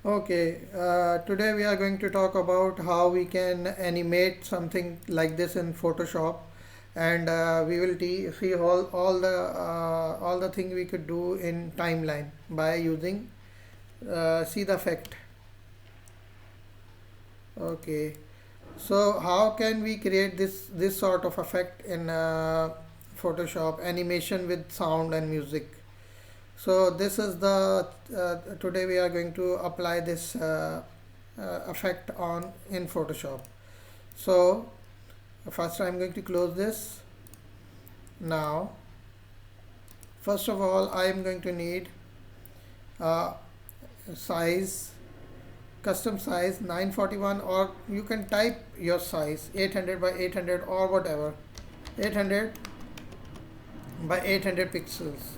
Okay, today we are going to talk about how we can animate something like this in Photoshop, and we will see all the thing we could do in timeline by using see the effect. Okay, so how can we create this sort of effect in Photoshop animation with sound and music? So this is the today we are going to apply this effect on in Photoshop. So first I'm going to close this. Now first of all I am going to need uh, size, custom size 941, or you can type your size 800 by 800 or whatever, 800 by 800 pixels.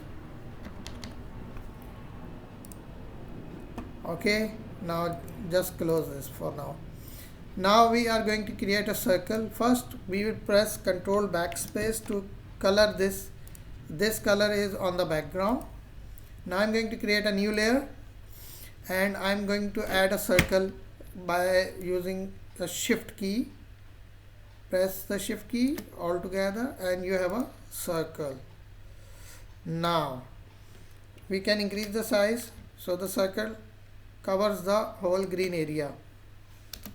Okay, now just close this for now. Now we are going to create a circle. First we will press Ctrl backspace to color this. This color is on the background. Now I'm going to create a new layer, and I'm going to add a circle by using the shift key. Press the shift key all together and you have a circle. Now we can increase the size so the circle covers the whole green area.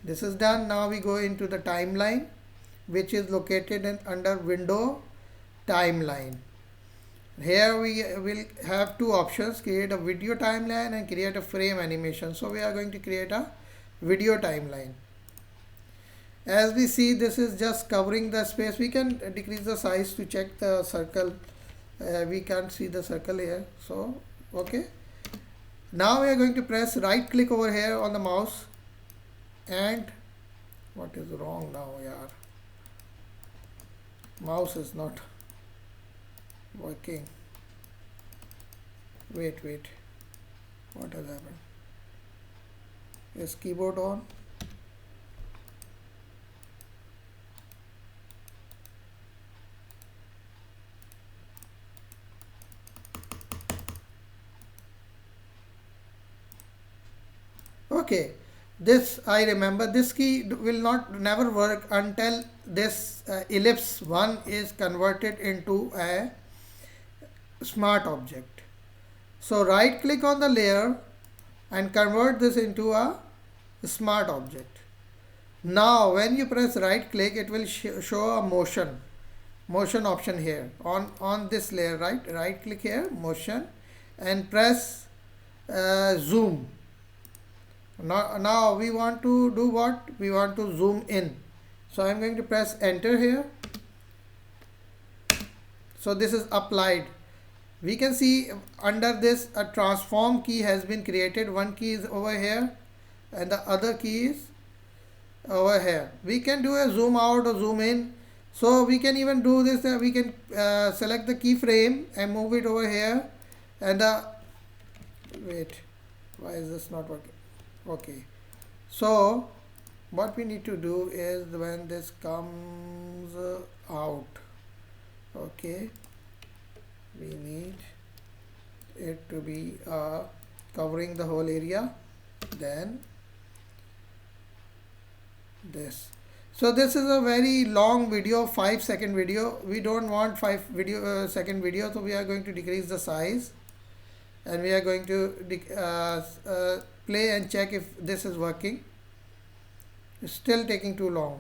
This is done. Now we go into the timeline, which is located under window timeline. Here we will have two options: create a video timeline and create a frame animation. So we are going to create a video timeline. As we see, this is just covering the space. We can decrease the size to check the circle. We can't see the circle here, so okay. Now we are going to press right click over here on the mouse, and what is wrong now? Yeah, mouse is not working. Wait, what has happened? Is keyboard on? Okay, this I remember. This key will not never work until this ellipse 1 is converted into a smart object. So right click on the layer and convert this into a smart object. Now when you press right click, it will show a motion option here on this layer. Right click here, motion, and press zoom. Now we want to do what? We want to zoom in. So I'm going to press enter here. So this is applied. We can see under this a transform key has been created. One key is over here and the other key is over here. We can do a zoom out or zoom in. So we can even do this. We can select the keyframe and move it over here. And wait, why is this not working? Okay, so what we need to do is when this comes out, okay, we need it to be covering the whole area, then this. So this is a very long video, 5-second video. We don't want 5 second video, so we are going to decrease the size, and we are going to play and check if this is working. It's still taking too long.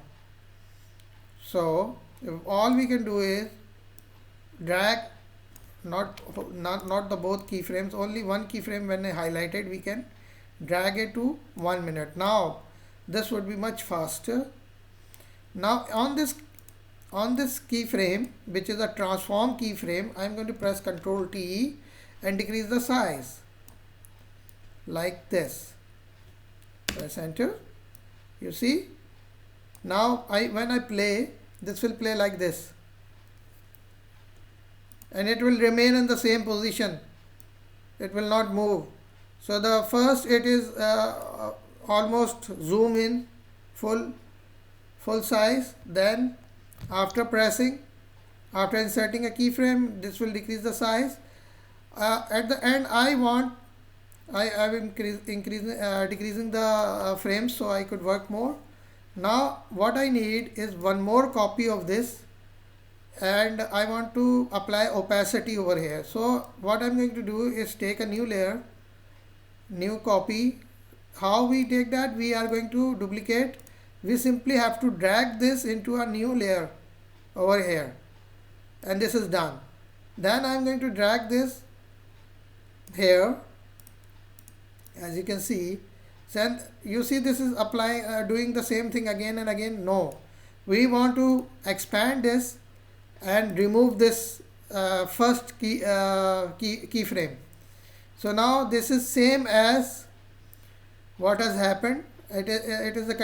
So if all we can do is drag not the both keyframes, only one keyframe. When I highlighted, we can drag it to 1 minute. Now this would be much faster. Now on this keyframe, which is a transform keyframe, I'm going to press Ctrl T and decrease the size like this. Press enter. You see, now when I play, this will play like this, and it will remain in the same position. It will not move. So the first it is almost zoom in full size. Then after inserting a keyframe, this will decrease the size. At the end I want I've decreasing the frames so I could work more. Now what I need is one more copy of this, and I want to apply opacity over here. So what I'm going to do is take a new layer, new copy. How we take that? We are going to duplicate. We simply have to drag this into a new layer over here, and this is done. Then I'm going to drag this here, as you can see. Then you see this is applying doing the same thing again and again. No, we want to expand this and remove this first keyframe. So now this is same as what has happened. It is the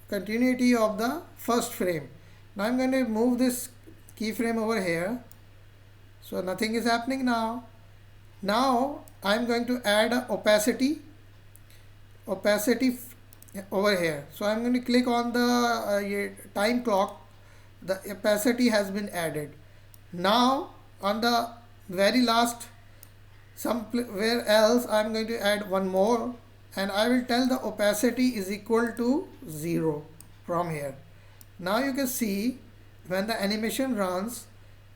continuity of the first frame. Now I'm going to move this keyframe over here, so nothing is happening now. Now I'm going to add a opacity over here. So I'm going to click on the time clock. The opacity has been added. Now on the very last somewhere else I'm going to add one more, and I will tell the opacity is equal to 0 from here. Now you can see when the animation runs,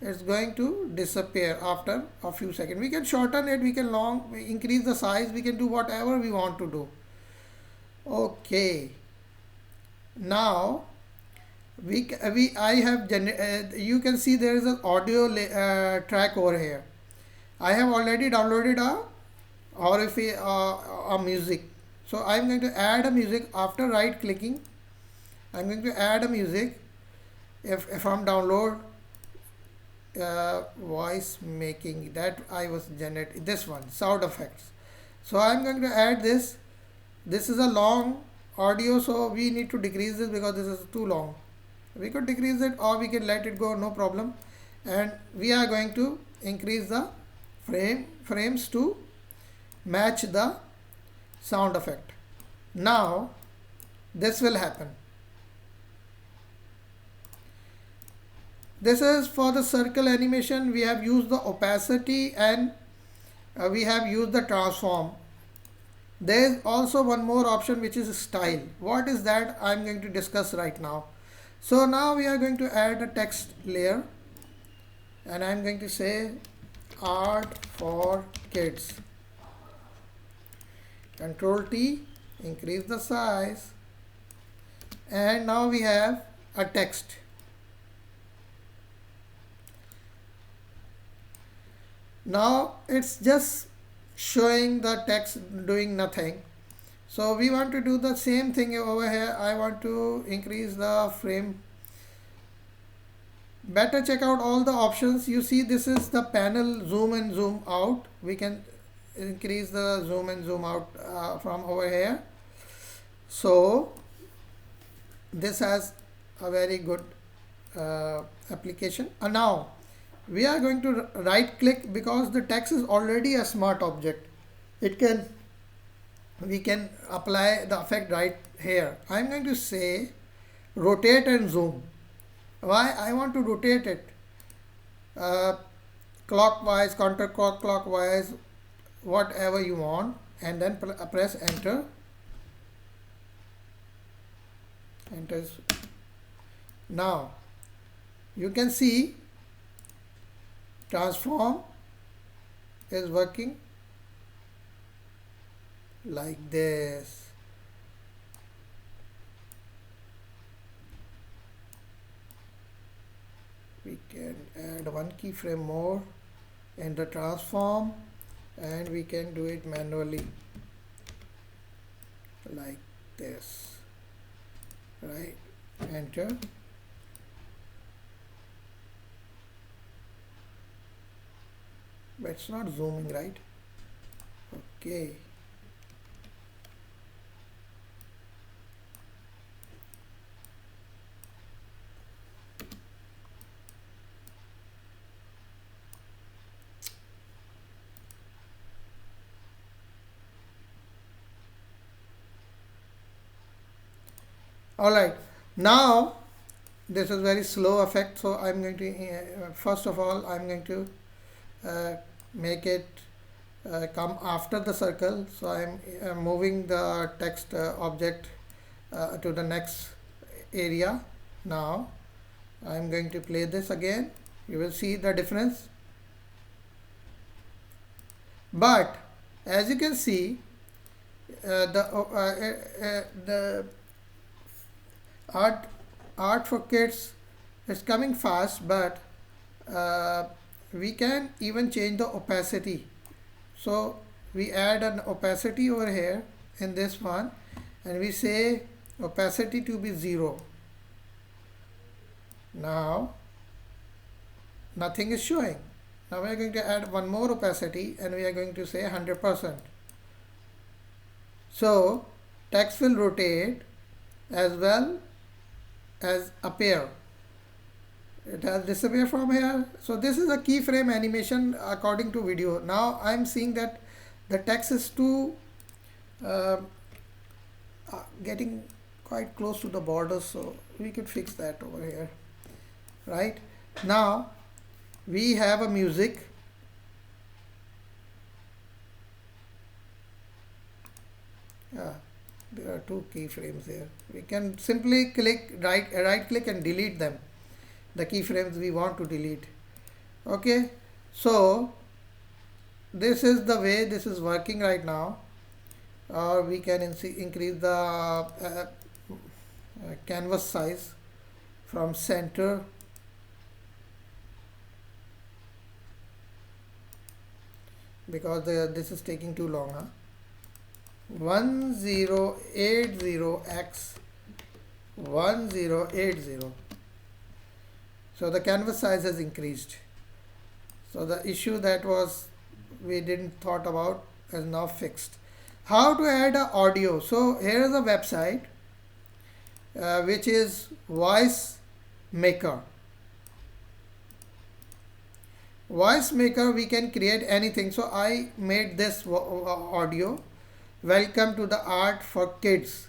it's going to disappear after a few seconds. We can shorten it, we can increase the size, we can do whatever we want to do. Okay, now I have you can see there is an audio track over here. I have already downloaded a music, so I'm going to add a music. After right clicking, I'm going to add a music. If I'm download voice making, that I was generating this one, sound effects. So I'm going to add this. This is a long audio, so we need to decrease this because this is too long. We could decrease it or we can let it go, no problem. And we are going to increase the frames to match the sound effect. Now this will happen. This is for the circle animation. We have used the opacity and we have used the transform. There is also one more option, which is style. What is that? I'm going to discuss right now. So now we are going to add a text layer, and I'm going to say art for kids. Control T, increase the size, and now we have a text. Now it's just showing the text doing nothing. So we want to do the same thing over here. I want to increase the frame. Better check out all the options. You see this is the panel zoom and zoom out. We can increase the zoom and zoom out from over here. So this has a very good application. And now we are going to right click because the text is already a smart object. We can apply the effect right here. I'm going to say rotate and zoom. Why? I want to rotate it clockwise, counterclockwise, whatever you want, and then press enter. Now you can see transform is working like this. We can add one keyframe more in the transform, and we can do it manually like this. Right, enter. But it's not zooming, right? Okay. Alright, now this is very slow effect, so I'm going to first of all I'm going to make it come after the circle. So I'm moving the text object to the next area. Now I'm going to play this again. You will see the difference. But as you can see, the art for kids is coming fast, but we can even change the opacity. So we add an opacity over here in this one, and we say opacity to be 0. Now nothing is showing. Now we are going to add one more opacity, and we are going to say 100%. So text will rotate as well as appear. It has disappeared from here. So this is a keyframe animation according to video. Now I'm seeing that the text is too getting quite close to the border, so we could fix that over here. Right now we have a music. There are two keyframes here. We can simply click right click and delete them, the keyframes we want to delete. Okay, so this is the way this is working right now. Or we can increase the canvas size from center. Because this is taking too long. 1080x 1080. So the canvas size has increased. So the issue that was we didn't thought about is now fixed. How to add a audio? So here is a website which is Voice Maker. Voice Maker, we can create anything. So I made this audio. Welcome to the art for kids.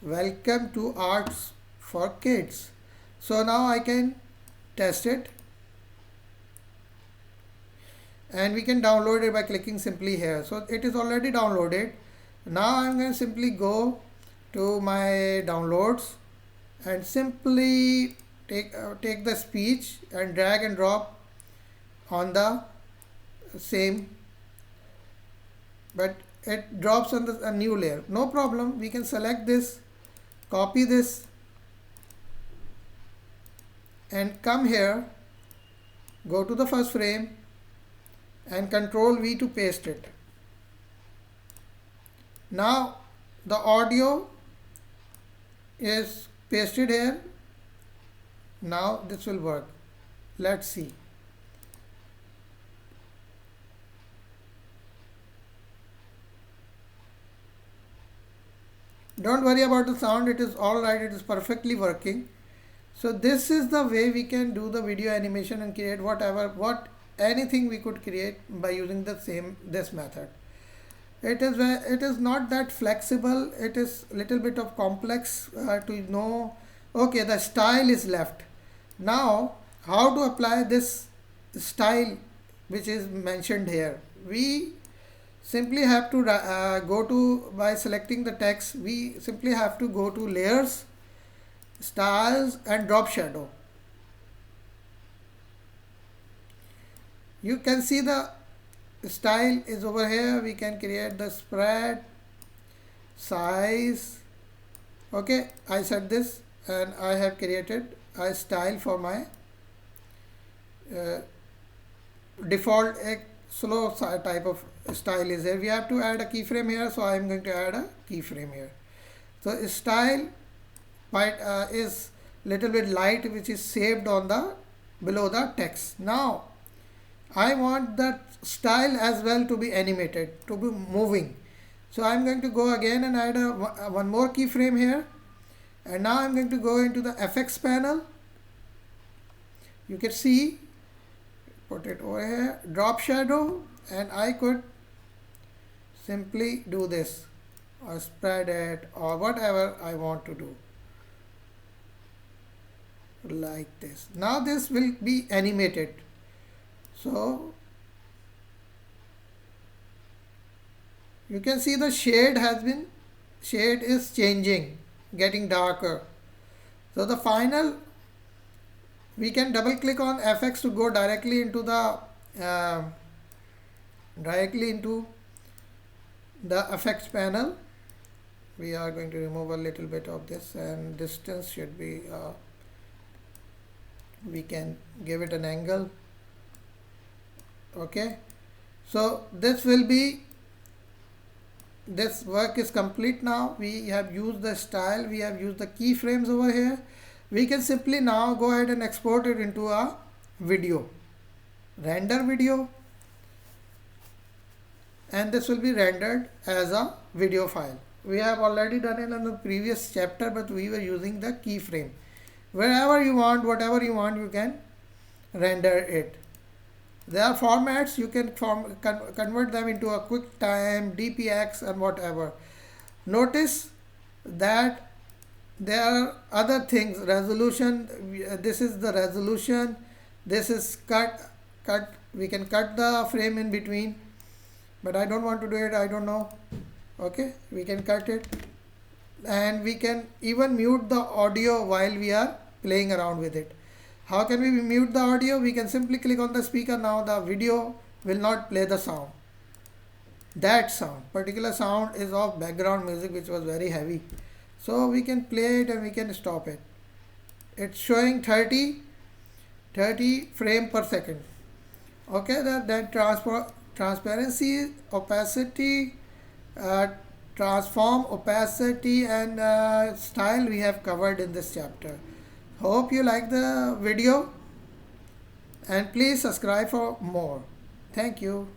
Welcome to arts for kids. So now I can test it, and we can download it by clicking simply here. So it is already downloaded. Now I'm going to simply go to my downloads and simply take the speech and drag and drop on the same, but it drops on a new layer. No problem, we can select this, copy this, and come here, go to the first frame and Control V to paste it. Now the audio is pasted here. Now this will work. Let's see. Don't worry about the sound, it is alright, it is perfectly working. So this is the way we can do the video animation and create anything we could create by using this method. It is not that flexible, it is little bit of complex to know. Okay, the style is left. Now how to apply this style which is mentioned here? We simply have to by selecting the text, we simply have to go to layers, styles, and drop shadow. You can see the style is over here. We can create the spread, size. Okay, I set this and I have created a style for my default slow type of style is here. We have to add a keyframe here, so I am going to add a keyframe here. So style is little bit light, which is saved on the below the text. Now I want that style as well to be animated, to be moving. So I'm going to go again and add one more keyframe here, and now I'm going to go into the FX panel. You can see, put it over here, drop shadow, and I could simply do this or spread it or whatever I want to do, like this. Now this will be animated. So You can see the shade is changing, getting darker. So the final, we can double click on FX to go directly into the effects panel. We are going to remove a little bit of this, and distance should be we can give it an angle. Okay, so this work is complete now. We have used the style, we have used the keyframes over here. We can simply now go ahead and export it into a video, render video, and this will be rendered as a video file. We have already done it in the previous chapter, but we were using the keyframe. Wherever you want, whatever you want, you can render it. There are formats, you can convert them into a QuickTime, DPX, and whatever. Notice that there are other things. Resolution, this is the resolution. This is cut. We can cut the frame in between, but I don't want to do it. I don't know. Okay, we can cut it, and we can even mute the audio while we are playing around with it. How can we mute the audio? We can simply click on the speaker. Now the video will not play the sound. That particular sound is of background music, which was very heavy. So we can play it and we can stop it. It's showing 30 frame per second. Okay, then transparency, opacity, transform, opacity, and style we have covered in this chapter. Hope you like the video, and please subscribe for more. Thank you.